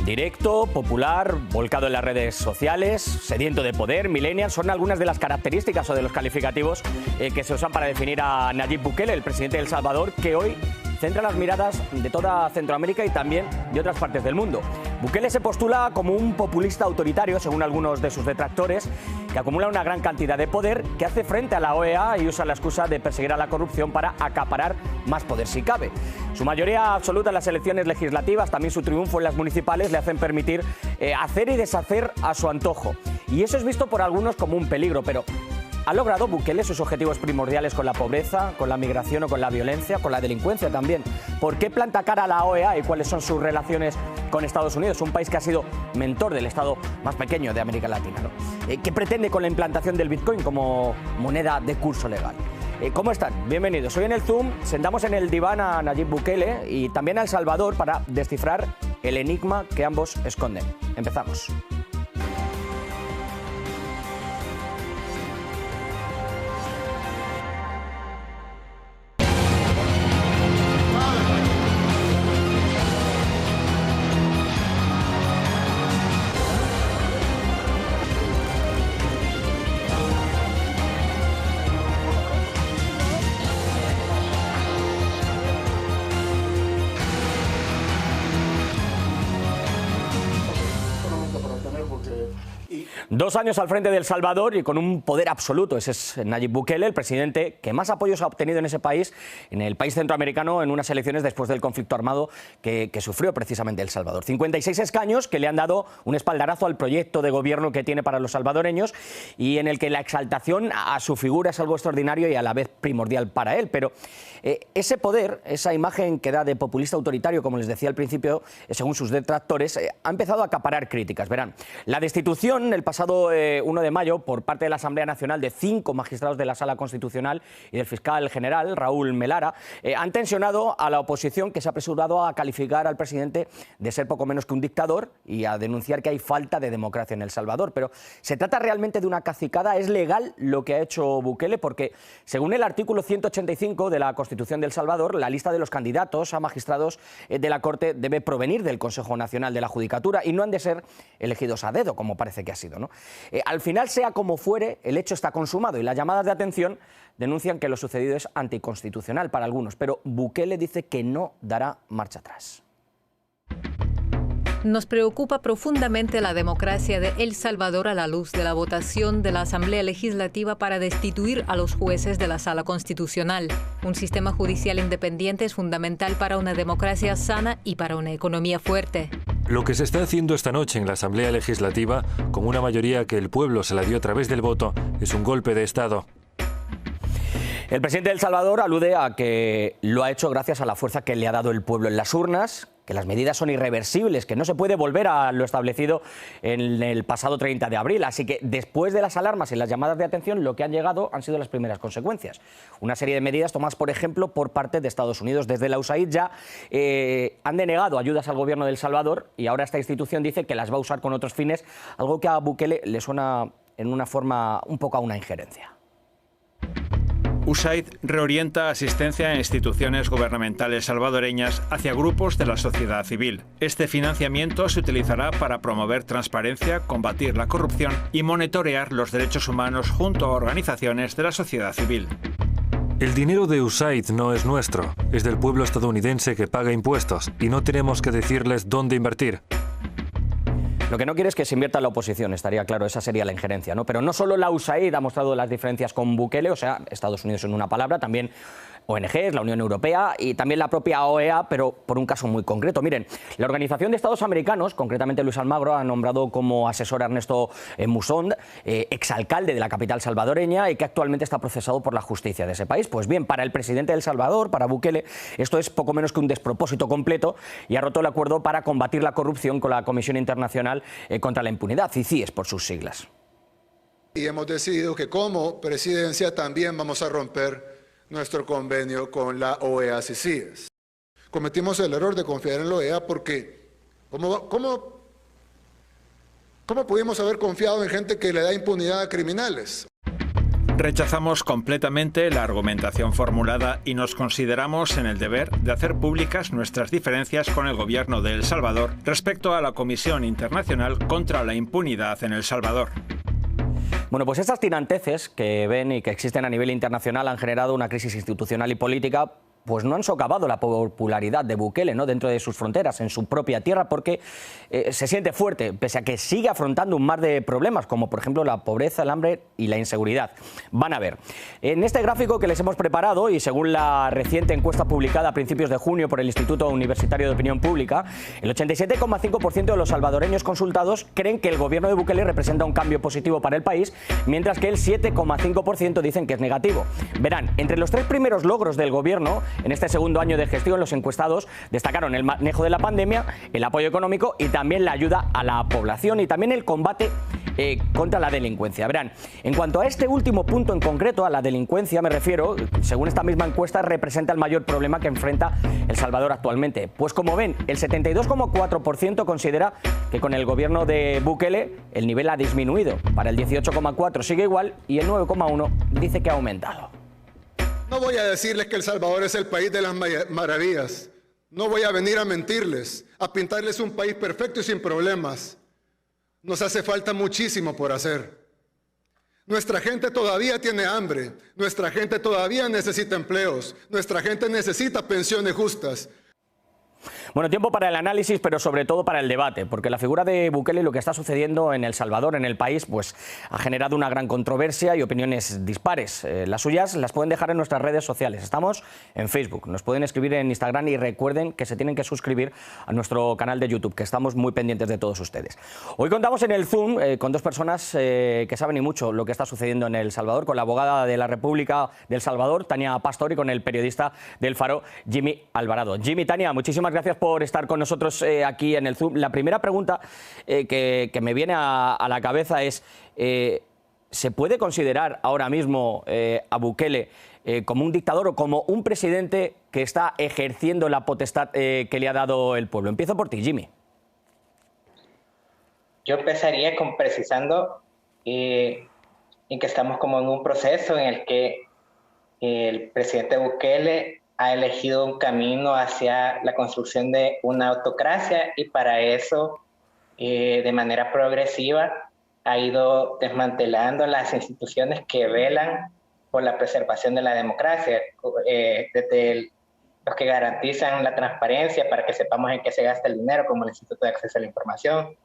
Directo, popular, volcado en las redes sociales, sediento de poder, millennial, son algunas de las características o de los calificativos que se usan para definir a Nayib Bukele, el presidente de El Salvador, que hoy centra las miradas de toda Centroamérica y también de otras partes del mundo. Bukele se postula como un populista autoritario, según algunos de sus detractores, que acumula una gran cantidad de poder, que hace frente a la OEA y usa la excusa de perseguir a la corrupción para acaparar más poder si cabe. Su mayoría absoluta en las elecciones legislativas, también su triunfo en las municipales, le hacen permitir hacer y deshacer a su antojo. Y eso es visto por algunos como un peligro, pero ¿ha logrado Bukele sus objetivos primordiales con la pobreza, con la migración o con la violencia, con la delincuencia también? ¿Por qué planta cara a la OEA y cuáles son sus relaciones con Estados Unidos, un país que ha sido mentor del Estado más pequeño de América Latina, ¿no? ¿Qué pretende con la implantación del Bitcoin como moneda de curso legal? ¿Cómo están? Bienvenidos. Hoy en el Zoom sentamos en el diván a Nayib Bukele y también a El Salvador para descifrar el enigma que ambos esconden. Empezamos. Dos años al frente de El Salvador y con un poder absoluto. Ese es Nayib Bukele, el presidente que más apoyos ha obtenido en ese país, en el país centroamericano, en unas elecciones después del conflicto armado que sufrió precisamente El Salvador. 56 escaños que le han dado un espaldarazo al proyecto de gobierno que tiene para los salvadoreños y en el que la exaltación a su figura es algo extraordinario y a la vez primordial para él. Pero ese poder, esa imagen que da de populista autoritario, como les decía al principio, según sus detractores, ha empezado a acaparar críticas. Verán, la destitución el pasado 1 de mayo por parte de la Asamblea Nacional de 5 magistrados de la Sala Constitucional y del fiscal general Raúl Melara han tensionado a la oposición, que se ha apresurado a calificar al presidente de ser poco menos que un dictador y a denunciar que hay falta de democracia en El Salvador. Pero ¿se trata realmente de una cacicada? ¿Es legal lo que ha hecho Bukele? Porque según el artículo 185 de la Constitución de El Salvador, la lista de los candidatos a magistrados de la Corte debe provenir del Consejo Nacional de la Judicatura y no han de ser elegidos a dedo, como parece que ha sido, ¿no? Al final, sea como fuere, el hecho está consumado y las llamadas de atención denuncian que lo sucedido es anticonstitucional para algunos, pero Bukele dice que no dará marcha atrás. Nos preocupa profundamente la democracia de El Salvador a la luz de la votación de la Asamblea Legislativa para destituir a los jueces de la Sala Constitucional. Un sistema judicial independiente es fundamental para una democracia sana y para una economía fuerte. Lo que se está haciendo esta noche en la Asamblea Legislativa, con una mayoría que el pueblo se la dio a través del voto, es un golpe de Estado. El presidente de El Salvador alude a que lo ha hecho gracias a la fuerza que le ha dado el pueblo en las urnas, que las medidas son irreversibles, que no se puede volver a lo establecido en el pasado 30 de abril. Así que después de las alarmas y las llamadas de atención, lo que han llegado han sido las primeras consecuencias. Una serie de medidas tomadas, por ejemplo, por parte de Estados Unidos. Desde la USAID ya han denegado ayudas al gobierno de El Salvador y ahora esta institución dice que las va a usar con otros fines, algo que a Bukele le suena en una forma un poco a una injerencia. USAID reorienta asistencia a instituciones gubernamentales salvadoreñas hacia grupos de la sociedad civil. Este financiamiento se utilizará para promover transparencia, combatir la corrupción y monitorear los derechos humanos junto a organizaciones de la sociedad civil. El dinero de USAID no es nuestro, es del pueblo estadounidense que paga impuestos y no tenemos que decirles dónde invertir. Lo que no quiere es que se invierta en la oposición, estaría claro, esa sería la injerencia, ¿no? Pero no solo la USAID ha mostrado las diferencias con Bukele, o sea, Estados Unidos en una palabra, también ONGs, la Unión Europea y también la propia OEA, pero por un caso muy concreto. Miren, la Organización de Estados Americanos, concretamente Luis Almagro, ha nombrado como asesor a Ernesto Musón, exalcalde de la capital salvadoreña y que actualmente está procesado por la justicia de ese país. Pues bien, para el presidente de El Salvador, para Bukele, esto es poco menos que un despropósito completo y ha roto el acuerdo para combatir la corrupción con la Comisión Internacional contra la Impunidad, CICIES por sus siglas. Y hemos decidido que como presidencia también vamos a romper nuestro convenio con la OEA CICIES. Cometimos el error de confiar en la OEA porque ¿cómo pudimos haber confiado en gente que le da impunidad a criminales? Rechazamos completamente la argumentación formulada y nos consideramos en el deber de hacer públicas nuestras diferencias con el gobierno de El Salvador respecto a la Comisión Internacional contra la Impunidad en El Salvador. Bueno, pues estas tiranteces que ven y que existen a nivel internacional han generado una crisis institucional y política, pues no han socavado la popularidad de Bukele, ¿no?, dentro de sus fronteras, en su propia tierra, porque se siente fuerte, pese a que sigue afrontando un mar de problemas, como por ejemplo la pobreza, el hambre y la inseguridad. Van a ver. En este gráfico que les hemos preparado, y según la reciente encuesta publicada a principios de junio por el Instituto Universitario de Opinión Pública, el 87,5% de los salvadoreños consultados creen que el gobierno de Bukele representa un cambio positivo para el país, mientras que el 7,5% dicen que es negativo. Verán, entre los 3 primeros logros del gobierno en este segundo año de gestión, los encuestados destacaron el manejo de la pandemia, el apoyo económico y también la ayuda a la población y también el combate contra la delincuencia. Verán, en cuanto a este último punto en concreto, a la delincuencia me refiero, según esta misma encuesta, representa el mayor problema que enfrenta El Salvador actualmente. Pues como ven, el 72,4% considera que con el gobierno de Bukele el nivel ha disminuido. Para el 18,4% sigue igual y el 9,1% dice que ha aumentado. No voy a decirles que El Salvador es el país de las maravillas. No voy a venir a mentirles, a pintarles un país perfecto y sin problemas. Nos hace falta muchísimo por hacer. Nuestra gente todavía tiene hambre, nuestra gente todavía necesita empleos, nuestra gente necesita pensiones justas. Bueno, tiempo para el análisis, pero sobre todo para el debate, porque la figura de Bukele y lo que está sucediendo en El Salvador, en el país, pues ha generado una gran controversia y opiniones dispares. Las suyas las pueden dejar en nuestras redes sociales. Estamos en Facebook, nos pueden escribir en Instagram y recuerden que se tienen que suscribir a nuestro canal de YouTube, que estamos muy pendientes de todos ustedes. Hoy contamos en el Zoom con 2 personas que saben y mucho lo que está sucediendo en El Salvador, con la abogada de la República de El Salvador, Tania Pastor, y con el periodista del Faro, Jimmy Alvarado. Jimmy, Tania, muchísimas gracias por estar con nosotros aquí en el Zoom. La primera pregunta que me viene a la cabeza es, ¿se puede considerar ahora mismo a Bukele como un dictador o como un presidente que está ejerciendo la potestad que le ha dado el pueblo? Empiezo por ti, Jimmy. Yo empezaría precisando en que estamos como en un proceso en el que el presidente Bukele ha elegido un camino hacia la construcción de una autocracia y para eso, de manera progresiva, ha ido desmantelando las instituciones que velan por la preservación de la democracia, desde los que garantizan la transparencia para que sepamos en qué se gasta el dinero, como el Instituto de Acceso a la Información,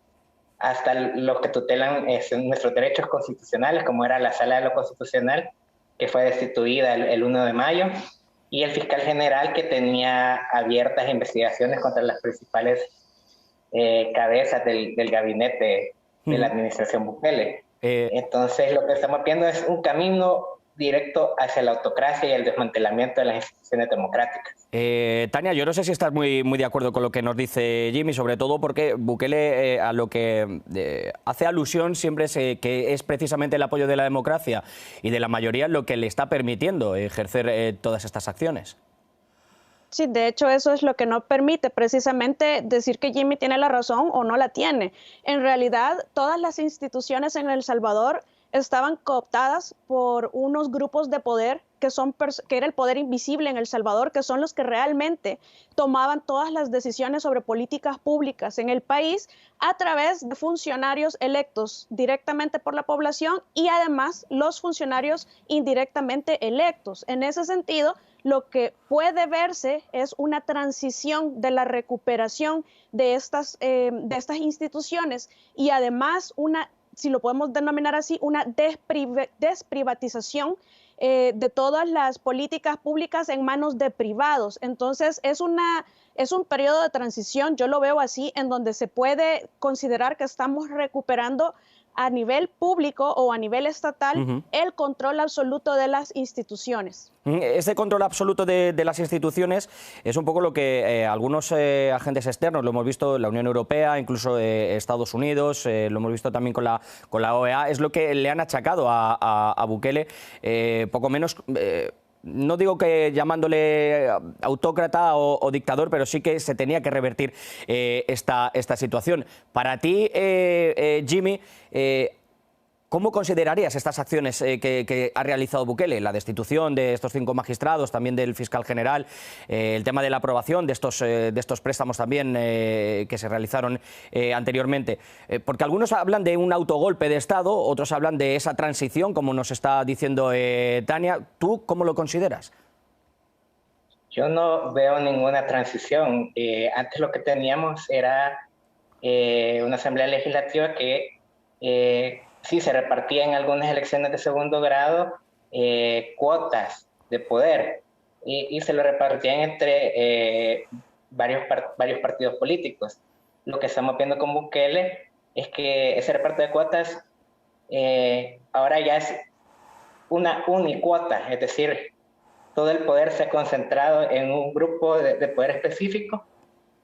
hasta los que tutelan nuestros derechos constitucionales, como era la Sala de lo Constitucional, que fue destituida el 1 de mayo, y el fiscal general que tenía abiertas investigaciones contra las principales cabezas del gabinete de la administración Bukele. Entonces lo que estamos viendo es un camino directo hacia la autocracia y el desmantelamiento de las instituciones democráticas. Tania, yo no sé si estás muy de acuerdo con lo que nos dice Jimmy, sobre todo porque Bukele a lo que hace alusión siempre es que es precisamente el apoyo de la democracia y de la mayoría lo que le está permitiendo ejercer todas estas acciones. Sí, de hecho eso es lo que no permite precisamente decir que Jimmy tiene la razón o no la tiene. En realidad, todas las instituciones en El Salvador estaban cooptadas por unos grupos de poder que era el poder invisible en El Salvador, que son los que realmente tomaban todas las decisiones sobre políticas públicas en el país a través de funcionarios electos directamente por la población y además los funcionarios indirectamente electos. En ese sentido, lo que puede verse es una transición de la recuperación de estas instituciones y además si lo podemos denominar así, una desprivatización de todas las políticas públicas en manos de privados. Entonces es un periodo de transición, yo lo veo así, en donde se puede considerar que estamos recuperando a nivel público o a nivel estatal el control absoluto de las instituciones. Ese control absoluto de las instituciones es un poco lo que algunos agentes externos, lo hemos visto en la Unión Europea, incluso Estados Unidos, lo hemos visto también con la OEA, es lo que le han achacado a Bukele, poco menos... No digo que llamándole autócrata o dictador, pero sí que se tenía que revertir esta situación. Para ti, Jimmy, ¿Cómo considerarías estas acciones que ha realizado Bukele? La destitución de estos 5 magistrados, también del fiscal general, el tema de la aprobación de estos préstamos también que se realizaron anteriormente. Porque algunos hablan de un autogolpe de Estado, otros hablan de esa transición, como nos está diciendo Tania. ¿Tú cómo lo consideras? Yo no veo ninguna transición. Antes lo que teníamos era una asamblea legislativa que sí se repartía en algunas elecciones de segundo grado cuotas de poder y se lo repartían entre varios partidos políticos. Lo que estamos viendo con Bukele es que ese reparto de cuotas ahora ya es una unicuota, es decir, todo el poder se ha concentrado en un grupo de poder específico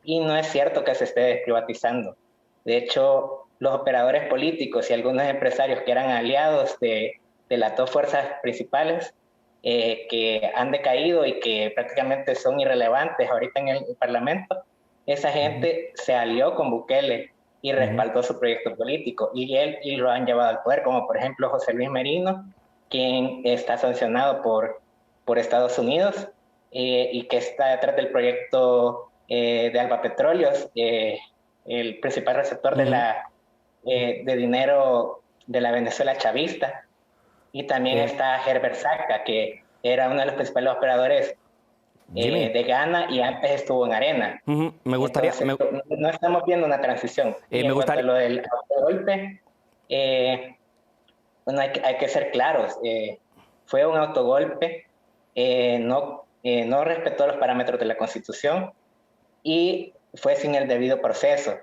y no es cierto que se esté privatizando. De hecho, los operadores políticos y algunos empresarios que eran aliados de las 2 fuerzas principales que han decaído y que prácticamente son irrelevantes ahorita en el Parlamento, esa gente se alió con Bukele y respaldó su proyecto político y lo han llevado al poder, como por ejemplo José Luis Merino, quien está sancionado por Estados Unidos y que está detrás del proyecto de Alba Petróleos, el principal receptor de dinero de la Venezuela chavista. Y también está Herbert Saca, que era uno de los principales operadores de Ghana y antes estuvo en Arena. Me gustaría... Entonces, no estamos viendo una transición. Me gustaría... Lo del autogolpe, bueno, hay que ser claros. Fue un autogolpe, no respetó los parámetros de la Constitución y fue sin el debido proceso.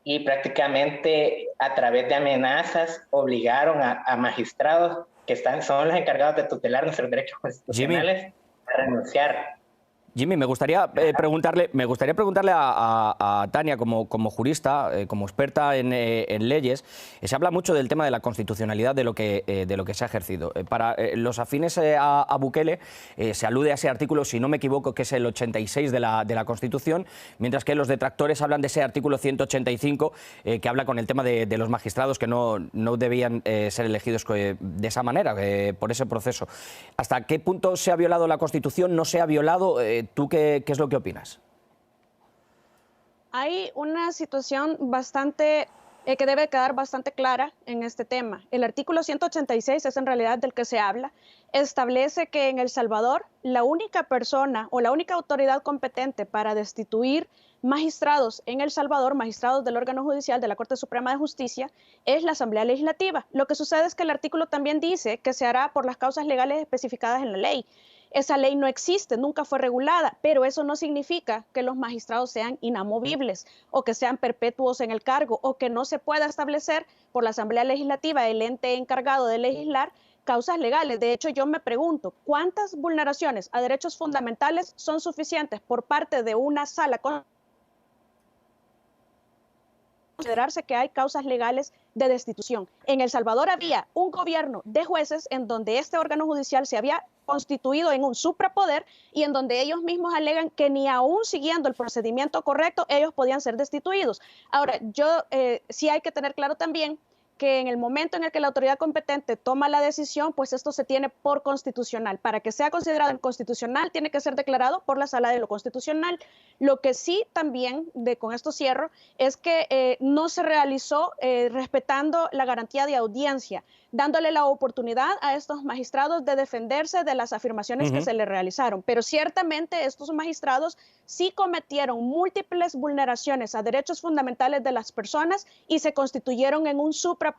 Y prácticamente a través de amenazas obligaron a magistrados que son los encargados de tutelar nuestros derechos constitucionales a renunciar. Jimmy, me gustaría preguntarle a Tania, como jurista, como experta en leyes, se habla mucho del tema de la constitucionalidad de lo que se ha ejercido. Para los afines a Bukele se alude a ese artículo, si no me equivoco, que es el 86 de la Constitución, mientras que los detractores hablan de ese artículo 185 que habla con el tema de los magistrados que no debían ser elegidos de esa manera, por ese proceso. ¿Hasta qué punto se ha violado la Constitución? ¿No se ha violado? ¿Tú qué es lo que opinas? Hay una situación bastante que debe quedar bastante clara en este tema. El artículo 186 es en realidad del que se habla. Establece que en El Salvador la única persona o la única autoridad competente para destituir magistrados en El Salvador, magistrados del órgano judicial de la Corte Suprema de Justicia, es la Asamblea Legislativa. Lo que sucede es que el artículo también dice que se hará por las causas legales especificadas en la ley. Esa ley no existe, nunca fue regulada, pero eso no significa que los magistrados sean inamovibles o que sean perpetuos en el cargo o que no se pueda establecer por la Asamblea Legislativa, el ente encargado de legislar, causas legales. De hecho, yo me pregunto, ¿cuántas vulneraciones a derechos fundamentales son suficientes por parte de una sala considerarse que hay causas legales de destitución? En El Salvador había un gobierno de jueces en donde este órgano judicial se había constituido en un suprapoder y en donde ellos mismos alegan que ni aún siguiendo el procedimiento correcto ellos podían ser destituidos. Ahora, sí hay que tener claro también que en el momento en el que la autoridad competente toma la decisión, pues esto se tiene por constitucional. Para que sea considerado inconstitucional, tiene que ser declarado por la Sala de lo Constitucional. Lo que sí también, con esto cierro, es que no se realizó respetando la garantía de audiencia, dándole la oportunidad a estos magistrados de defenderse de las afirmaciones que se le realizaron. Pero ciertamente estos magistrados sí cometieron múltiples vulneraciones a derechos fundamentales de las personas y se constituyeron en un suprapoder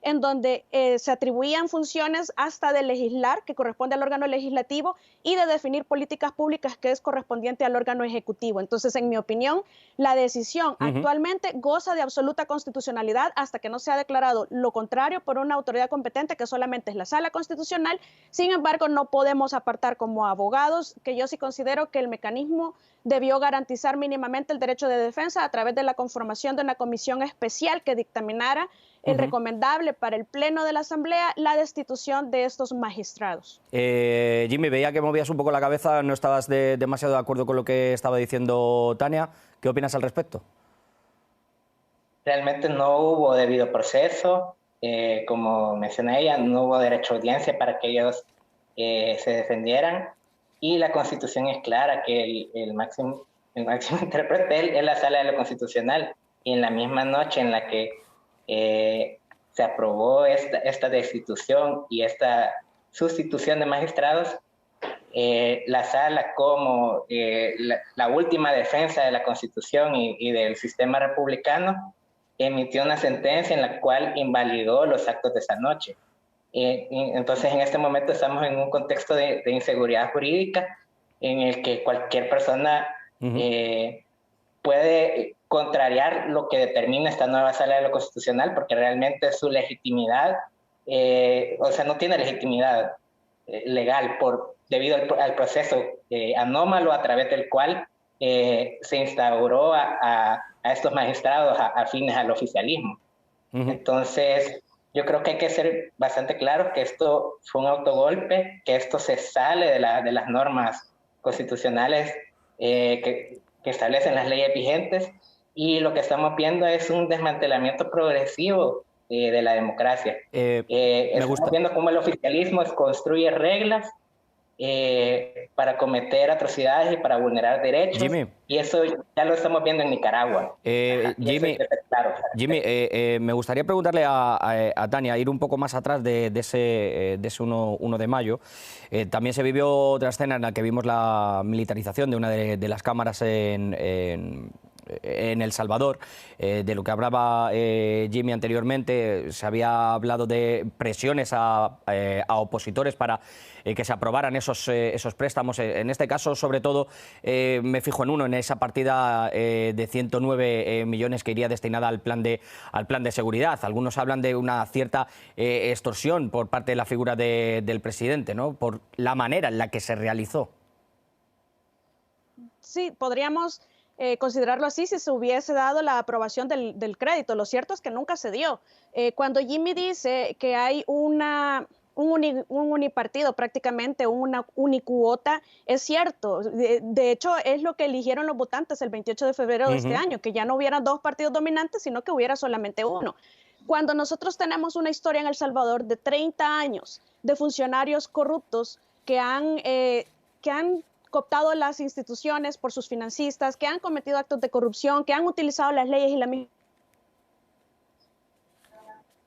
en donde se atribuían funciones hasta de legislar, que corresponde al órgano legislativo, y de definir políticas públicas, que es correspondiente al órgano ejecutivo. Entonces, en mi opinión, la decisión actualmente goza de absoluta constitucionalidad hasta que no sea declarado lo contrario por una autoridad competente, que solamente es la Sala Constitucional. Sin embargo, no podemos apartar como abogados que yo sí considero que el mecanismo debió garantizar mínimamente el derecho de defensa a través de la conformación de una comisión especial que dictaminara el recomendable para el Pleno de la Asamblea la destitución de estos magistrados. Jimmy, veía que movías un poco la cabeza, no estabas demasiado de acuerdo con lo que estaba diciendo Tania. ¿Qué opinas al respecto? Realmente no hubo debido proceso. como menciona ella, no hubo derecho a audiencia para que ellos se defendieran, y la Constitución es clara que el máximo intérprete es la Sala de lo Constitucional, y en la misma noche en la que se aprobó esta destitución y esta sustitución de magistrados, la Sala, como la última defensa de la Constitución y del sistema republicano, emitió una sentencia en la cual invalidó los actos de esa noche. Entonces, en este momento estamos en un contexto de inseguridad jurídica en el que cualquier persona puede contrariar lo que determina esta nueva Sala de lo Constitucional, porque realmente su legitimidad, o sea, no tiene legitimidad legal debido al proceso anómalo a través del cual se instauró a estos magistrados afines al oficialismo. Entonces, yo creo que hay que ser bastante claros que esto fue un autogolpe, que esto se sale de las normas constitucionales que establecen las leyes vigentes, y lo que estamos viendo es un desmantelamiento progresivo de la democracia. Estamos viendo cómo el oficialismo construye reglas para cometer atrocidades y para vulnerar derechos, Jimmy, y eso ya lo estamos viendo en Nicaragua. Jimmy, me gustaría preguntarle a Tania, ir un poco más atrás de ese 1 de mayo. También se vivió otra escena en la que vimos la militarización de una de las cámaras en El Salvador, de lo que hablaba Jimmy anteriormente. Se había hablado de presiones a opositores para que se aprobaran esos préstamos. En este caso, sobre todo, me fijo en esa partida de 109 millones que iría destinada al plan de seguridad. Algunos hablan de una cierta extorsión por parte de la figura del presidente, ¿no?, por la manera en la que se realizó. Sí, podríamos considerarlo así si se hubiese dado la aprobación del crédito. Lo cierto es que nunca se dio. Cuando Jimmy dice que hay un unipartido, prácticamente una unicuota, es cierto. De hecho, es lo que eligieron los votantes el 28 de febrero de este año, que ya no hubiera 2 partidos dominantes, sino que hubiera solamente uno. Cuando nosotros tenemos una historia en El Salvador de 30 años de funcionarios corruptos que han cooptado las instituciones por sus financistas, que han cometido actos de corrupción, que han utilizado las leyes y la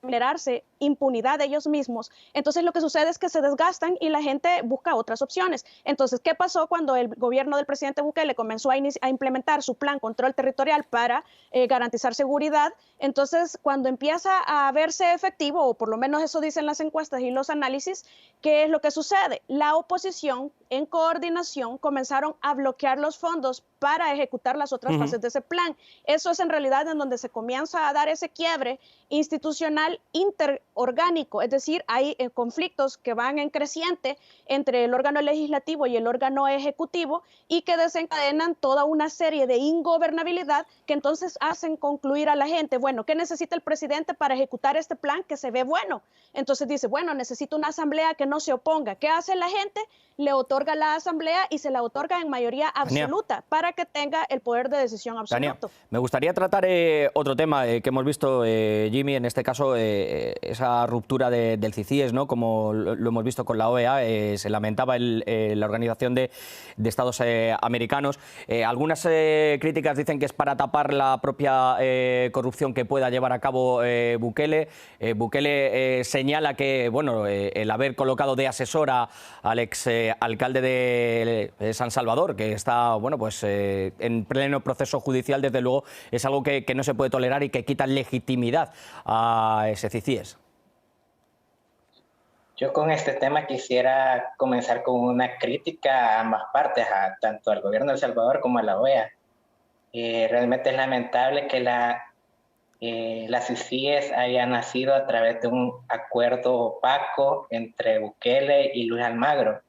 generarse impunidad de ellos mismos, entonces lo que sucede es que se desgastan y la gente busca otras opciones. Entonces, ¿qué pasó cuando el gobierno del presidente Bukele comenzó a implementar su plan control territorial para garantizar seguridad? Entonces, cuando empieza a verse efectivo, o por lo menos eso dicen las encuestas y los análisis, ¿qué es lo que sucede? La oposición, en coordinación, comenzaron a bloquear los fondos para ejecutar las otras fases de ese plan. Eso es en realidad en donde se comienza a dar ese quiebre institucional interorgánico, es decir, hay conflictos que van en creciente entre el órgano legislativo y el órgano ejecutivo y que desencadenan toda una serie de ingobernabilidad que entonces hacen concluir a la gente, bueno, ¿qué necesita el presidente para ejecutar este plan que se ve bueno? Entonces dice, bueno, necesito una asamblea que no se oponga. ¿Qué hace la gente? Le otorga la asamblea y se la otorga en mayoría absoluta para que tenga el poder de decisión absoluto. Tania, me gustaría tratar otro tema que hemos visto, Jimmy, en este caso esa ruptura del CICIES, ¿no?, como lo hemos visto con la OEA. Se lamentaba la Organización de Estados Americanos. Algunas críticas dicen que es para tapar la propia corrupción que pueda llevar a cabo Bukele. Bukele señala que, bueno, el haber colocado de asesor al ex alcalde de San Salvador, que está, bueno, pues en pleno proceso judicial, desde luego es algo que no se puede tolerar y que quita legitimidad a ese CICIES. Yo con este tema quisiera comenzar con una crítica a ambas partes, tanto al gobierno de El Salvador como a la OEA. Realmente es lamentable que la CICIES haya nacido a través de un acuerdo opaco entre Bukele y Luis Almagro.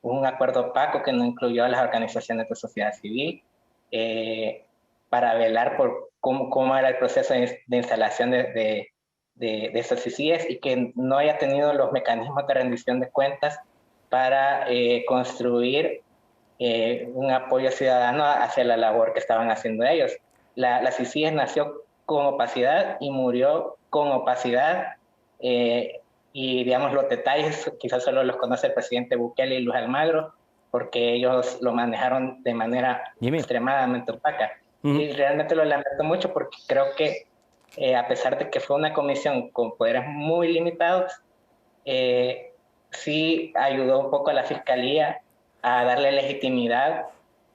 Un acuerdo opaco que no incluyó a las organizaciones de sociedad civil para velar por cómo era el proceso de instalación de esas CICIES, y que no haya tenido los mecanismos de rendición de cuentas para construir un apoyo ciudadano hacia la labor que estaban haciendo ellos. La CICIES nació con opacidad y murió con opacidad y digamos los detalles quizás solo los conoce el presidente Bukele y Luis Almagro, porque ellos lo manejaron de manera extremadamente opaca. Y realmente lo lamento mucho porque creo que a pesar de que fue una comisión con poderes muy limitados, sí ayudó un poco a la Fiscalía a darle legitimidad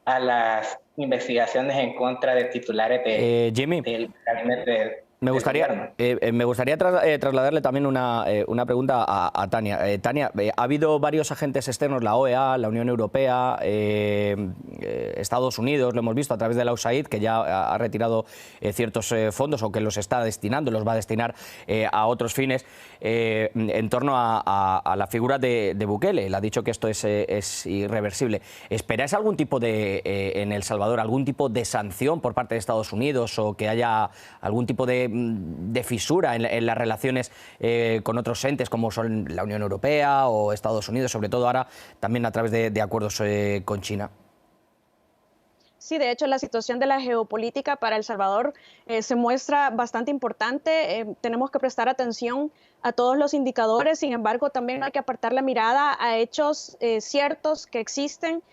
a las investigaciones en contra de titulares del gabinete. Me gustaría trasladarle también una pregunta a Tania. Tania, ha habido varios agentes externos, la OEA, la Unión Europea, Estados Unidos, lo hemos visto a través de la USAID, que ya ha retirado ciertos fondos o que los está destinando, los va a destinar a otros fines, en torno a la figura de Bukele. Él ha dicho que esto es irreversible. ¿Esperáis algún tipo en El Salvador, algún tipo de sanción por parte de Estados Unidos o que haya algún tipo de fisura en las relaciones con otros entes como son la Unión Europea o Estados Unidos, sobre todo ahora también a través de acuerdos con China? Sí, de hecho, la situación de la geopolítica para El Salvador se muestra bastante importante. Tenemos que prestar atención a todos los indicadores, sin embargo, también hay que apartar la mirada a hechos ciertos que existen,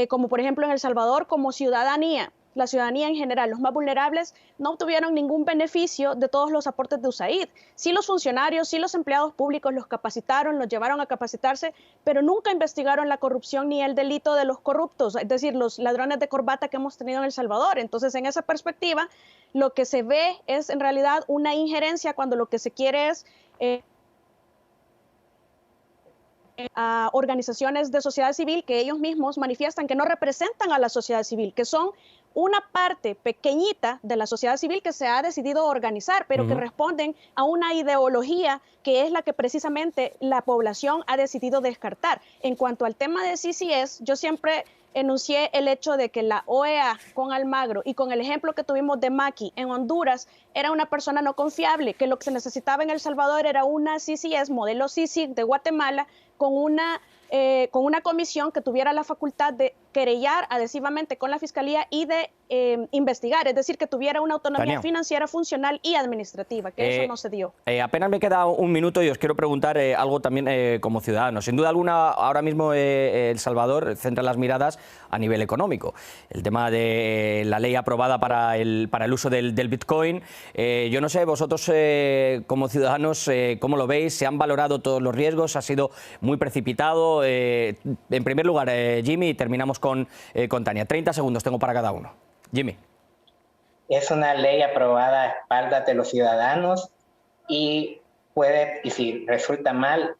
como por ejemplo en El Salvador, como ciudadanía. La ciudadanía en general, los más vulnerables, no obtuvieron ningún beneficio de todos los aportes de USAID. Sí los funcionarios, sí los empleados públicos los capacitaron, los llevaron a capacitarse, pero nunca investigaron la corrupción ni el delito de los corruptos, es decir, los ladrones de corbata que hemos tenido en El Salvador. Entonces, en esa perspectiva, lo que se ve es en realidad una injerencia cuando lo que se quiere es a organizaciones de sociedad civil que ellos mismos manifiestan que no representan a la sociedad civil, que son una parte pequeñita de la sociedad civil que se ha decidido organizar, pero que responden a una ideología que es la que precisamente la población ha decidido descartar. En cuanto al tema de CCS, yo siempre enuncié el hecho de que la OEA con Almagro y con el ejemplo que tuvimos de Maki en Honduras era una persona no confiable, que lo que se necesitaba en El Salvador era una CCS, modelo CICIG de Guatemala, con una comisión que tuviera la facultad de querellar adhesivamente con la Fiscalía y de investigar, es decir, que tuviera una autonomía financiera, funcional y administrativa, que eso no se dio. Apenas me queda un minuto y os quiero preguntar algo también como ciudadanos. Sin duda alguna, ahora mismo El Salvador centra las miradas a nivel económico. El tema de la ley aprobada para el uso del Bitcoin. Yo no sé, vosotros como ciudadanos, ¿cómo lo veis? ¿Se han valorado todos los riesgos? ¿Ha sido muy precipitado? En primer lugar, Jimmy, y terminamos con Tania. 30 segundos tengo para cada uno. Jimmy. Es una ley aprobada a espaldas de los ciudadanos y si resulta mal,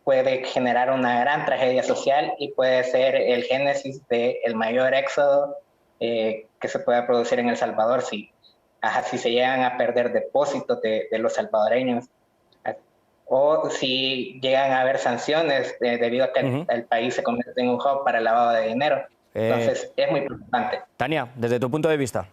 puede generar una gran tragedia social y puede ser el génesis del mayor éxodo que se pueda producir en El Salvador si se llegan a perder depósitos de los salvadoreños o si llegan a haber sanciones debido a que el país se convierte en un hub para el lavado de dinero. Entonces, es muy preocupante. Tania, desde tu punto de vista.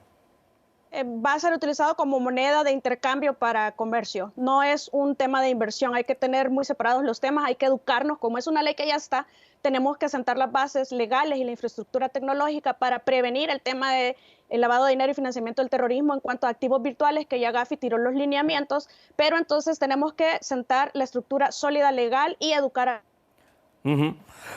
Va a ser utilizado como moneda de intercambio para comercio. No es un tema de inversión. Hay que tener muy separados los temas, hay que educarnos. Como es una ley que ya está, tenemos que sentar las bases legales y la infraestructura tecnológica para prevenir el tema del lavado de dinero y financiamiento del terrorismo en cuanto a activos virtuales, que ya Gafi tiró los lineamientos, pero entonces tenemos que sentar la estructura sólida legal y educar a...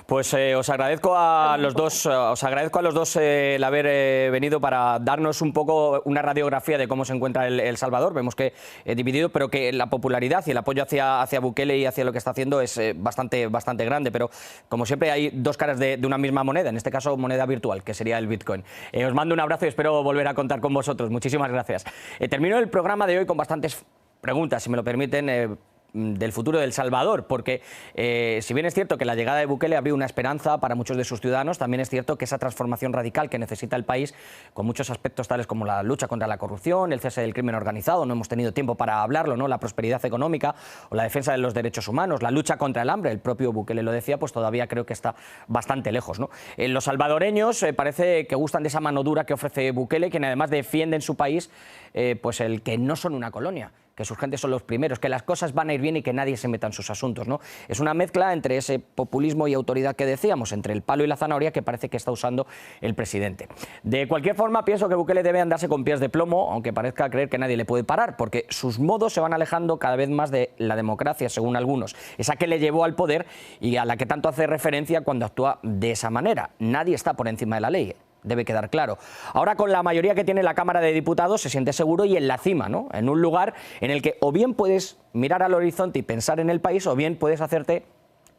Pues os agradezco a los dos, el haber venido para darnos un poco una radiografía de cómo se encuentra El Salvador. Vemos que dividido, pero que la popularidad y el apoyo hacia Bukele y hacia lo que está haciendo es bastante grande. Pero como siempre hay dos caras de una misma moneda, en este caso moneda virtual, que sería el Bitcoin. Os mando un abrazo y espero volver a contar con vosotros. Muchísimas gracias. Termino el programa de hoy con bastantes preguntas, si me lo permiten, del futuro de El Salvador, porque si bien es cierto que la llegada de Bukele abrió una esperanza para muchos de sus ciudadanos, también es cierto que esa transformación radical que necesita el país, con muchos aspectos tales como la lucha contra la corrupción, el cese del crimen organizado, no hemos tenido tiempo para hablarlo, ¿no?, la prosperidad económica o la defensa de los derechos humanos, la lucha contra el hambre, el propio Bukele lo decía, pues todavía creo que está bastante lejos, ¿no? Los salvadoreños parece que gustan de esa mano dura que ofrece Bukele, quien además defiende en su país pues el que no son una colonia, que sus gentes son los primeros, que las cosas van a ir bien y que nadie se meta en sus asuntos, ¿no? Es una mezcla entre ese populismo y autoridad que decíamos, entre el palo y la zanahoria que parece que está usando el presidente. De cualquier forma, pienso que Bukele debe andarse con pies de plomo, aunque parezca creer que nadie le puede parar, porque sus modos se van alejando cada vez más de la democracia, según algunos, esa que le llevó al poder y a la que tanto hace referencia cuando actúa de esa manera. Nadie está por encima de la ley. Debe quedar claro. Ahora, con la mayoría que tiene la Cámara de Diputados, se siente seguro y en la cima, ¿no? En un lugar en el que o bien puedes mirar al horizonte y pensar en el país, o bien puedes hacerte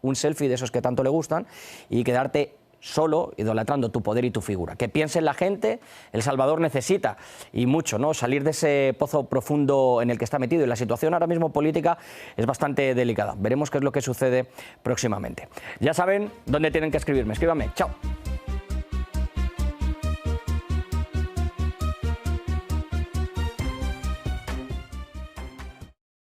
un selfie de esos que tanto le gustan y quedarte solo idolatrando tu poder y tu figura. Que piensen la gente, El Salvador necesita, y mucho, ¿no?, salir de ese pozo profundo en el que está metido, y la situación ahora mismo política es bastante delicada. Veremos qué es lo que sucede próximamente. Ya saben dónde tienen que escribirme. Escríbanme. Chao.